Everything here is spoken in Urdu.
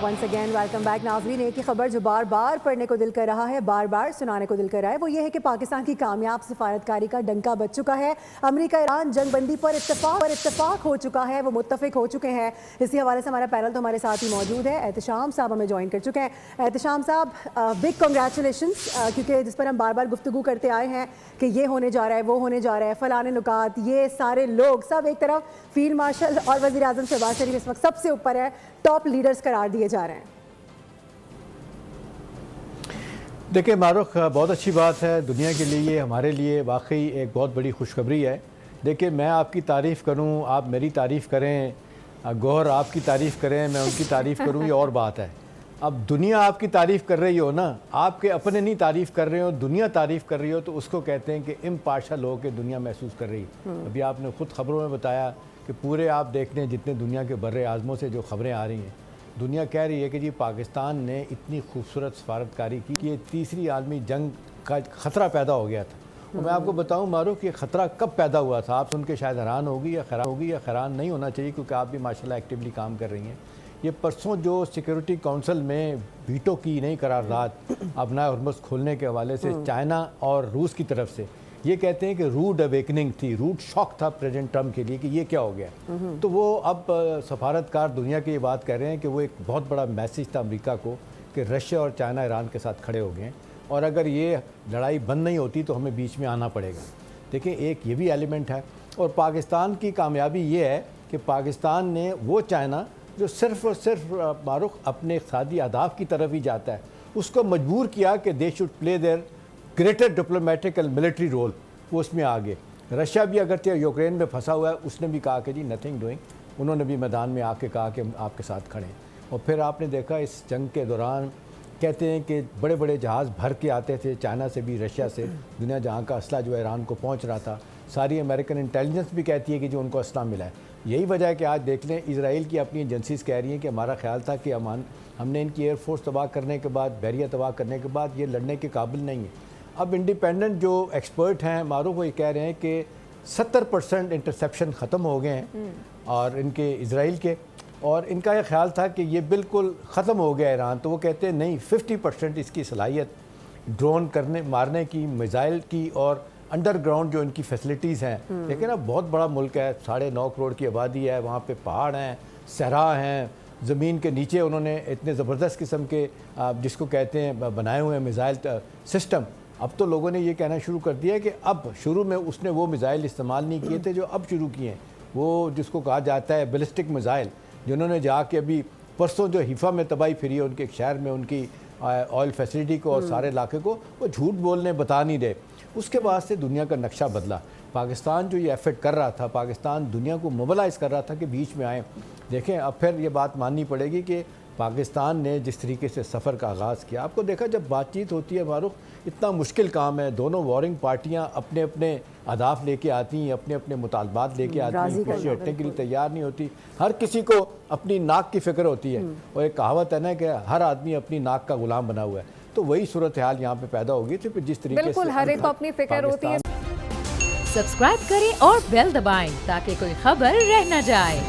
ونس اگین ویلکم بیک ناظرین. ایک ہی خبر جو بار بار پڑھنے کو دل کر رہا ہے, بار بار سنانے کو دل کر رہا ہے, وہ یہ ہے کہ پاکستان کی کامیاب سفارتکاری کا ڈنکا بج چکا ہے. امریکہ ایران جنگ بندی پر اتفاق ہو چکا ہے, وہ متفق ہو چکے ہیں. اسی حوالے سے ہمارا پینل تو ہمارے ساتھ ہی موجود ہے. احتشام صاحب ہمیں جوائن کر چکے ہیں. احتشام صاحب, بگ کنگریچولیشنز, کیونکہ جس پر ہم بار بار گفتگو کرتے آئے ہیں کہ یہ ہونے جا رہا ہے, وہ ہونے جا رہا ہے, فلانے نکات, یہ سارے لوگ سب ایک طرف فیلڈ مارشل اور وزیر اعظم شہباز شریف اس وقت سب سے اوپر ہے, ٹاپ لیڈرز قرار دیے جا رہے ہیں. دیکھیں معروف, بہت اچھی بات ہے دنیا کے لیے, ہمارے لیے واقعی ایک بہت بڑی خوشخبری ہے. دیکھیں میں آپ کی تعریف کروں, آپ میری تعریف کریں, گوہر آپ کی تعریف کریں, میں ان کی تعریف کروں, یہ اور بات ہے. اب دنیا آپ کی تعریف کر رہی ہو نا, آپ کے اپنے نہیں تعریف کر رہے ہو, دنیا تعریف کر رہی ہو, تو اس کو کہتے ہیں کہ امپارشل ہو کے دنیا محسوس کر رہی. ابھی آپ نے خود خبروں میں بتایا کہ پورے آپ دیکھ لیں جتنے دنیا کے بر اعظموں سے جو خبریں آ رہی ہیں, دنیا کہہ رہی ہے کہ جی پاکستان نے اتنی خوبصورت سفارتکاری کی کہ یہ تیسری عالمی جنگ کا خطرہ پیدا ہو گیا تھا. اور میں آپ کو بتاؤں معروف کہ یہ خطرہ کب پیدا ہوا تھا, آپ سن کے شاید حیران ہوگی یا حیران نہیں ہونا چاہیے, کیونکہ آپ بھی ماشاءاللہ ایکٹیولی کام کر رہی ہیں. یہ پرسوں جو سیکیورٹی کونسل میں ویٹو کی نئی قرارداد ابنائے ہرمز کھولنے کے حوالے سے چائنا اور روس کی طرف سے, یہ کہتے ہیں کہ روڈ اویکننگ تھی, روڈ شاک تھا پریزیڈنٹ ٹرمپ کے لیے کہ یہ کیا ہو گیا. تو وہ اب سفارتکار دنیا کی یہ بات کہہ رہے ہیں کہ وہ ایک بہت بڑا میسیج تھا امریکہ کو کہ رشیا اور چائنا ایران کے ساتھ کھڑے ہو گئے ہیں, اور اگر یہ لڑائی بند نہیں ہوتی تو ہمیں بیچ میں آنا پڑے گا. دیکھیں ایک یہ بھی ایلیمنٹ ہے, اور پاکستان کی کامیابی یہ ہے کہ پاکستان نے وہ چائنا جو صرف اور صرف معروف اپنے اقتصادی اہداف کی طرف ہی جاتا ہے, اس کو مجبور کیا کہ they should play their greater diplomatic and military role, وہ اس میں آگے. رشیا بھی اگرچہ یوکرین میں پھنسا ہوا ہے, اس نے بھی کہا کہ جی نتھنگ ڈوئنگ, انہوں نے بھی میدان میں آ کے کہا کہ آپ کے ساتھ کھڑے ہیں. اور پھر آپ نے دیکھا اس جنگ کے دوران کہتے ہیں کہ بڑے بڑے جہاز بھر کے آتے تھے چائنا سے بھی, رشیا سے, دنیا جہاں کا اسلحہ جو ایران کو پہنچ رہا تھا, ساری امریکن انٹیلیجنس بھی کہتی ہے کہ جو ان کو اسلحہ ملا ہے. یہی وجہ ہے کہ آج دیکھ لیں اسرائیل کی اپنی ایجنسیز کہہ رہی ہیں کہ ہمارا خیال تھا کہ ہم نے ان کی ایئر فورس تباہ کرنے کے بعد, بحریہ تباہ کرنے کے بعد یہ لڑنے کے قابل نہیں ہے. اب انڈیپینڈنٹ جو ایکسپرٹ ہیں معروف وہ یہ کہہ رہے ہیں کہ 70% انٹرسیپشن ختم ہو گئے ہیں اور ان کے اسرائیل کے, اور ان کا یہ خیال تھا کہ یہ بالکل ختم ہو گیا ایران, تو وہ کہتے ہیں نہیں 50% اس کی صلاحیت ڈرون مارنے کی, میزائل کی, اور انڈر گراؤنڈ جو ان کی فیسلٹیز ہیں. دیکھیں نا بہت بڑا ملک ہے, 9.5 کروڑ کی آبادی ہے, وہاں پہ پہاڑ ہیں, صحرا ہیں, زمین کے نیچے انہوں نے اتنے زبردست قسم کے جس کو کہتے ہیں بنائے ہوئے ہیں میزائل سسٹم. اب تو لوگوں نے یہ کہنا شروع کر دیا ہے کہ اب شروع میں اس نے وہ میزائل استعمال نہیں کیے تھے جو اب شروع کیے ہیں, وہ جس کو کہا جاتا ہے بیلسٹک میزائل, جنہوں نے جا کے ابھی پرسوں جو حیفا میں تباہی پھری ہے ان کے ایک شہر میں, ان کی آئل فیسلٹی کو اور سارے علاقے کو, وہ جھوٹ بولنے بتا نہیں رہے. اس کے بعد سے دنیا کا نقشہ بدلا. پاکستان جو یہ ایفرٹ کر رہا تھا, پاکستان دنیا کو موبلائز کر رہا تھا کہ بیچ میں آئیں. دیکھیں اب پھر یہ بات ماننی پڑے گی کہ پاکستان نے جس طریقے سے سفر کا آغاز کیا, آپ کو دیکھا جب بات چیت ہوتی ہے معروف, اتنا مشکل کام ہے, دونوں وارنگ پارٹیاں اپنے اپنے اہداف لے کے آتی ہیں, اپنے اپنے مطالبات لے کے آتی ہیں, پیچھے ہٹنے کے لیے تیار نہیں ہوتی. ہر کسی کو اپنی ناک کی فکر ہوتی ہے, اور ایک کہاوت ہے نا کہ ہر آدمی اپنی ناک کا غلام بنا ہوا ہے. تو وہی صورتحال یہاں پہ پیدا ہوگی تھی, پھر جس طریقے سے بالکل ہر ایک کو اپنی فکر ہوتی ہے. سبسکرائب کریں اور بیل دبائیں تاکہ کوئی خبر رہ نہ جائے.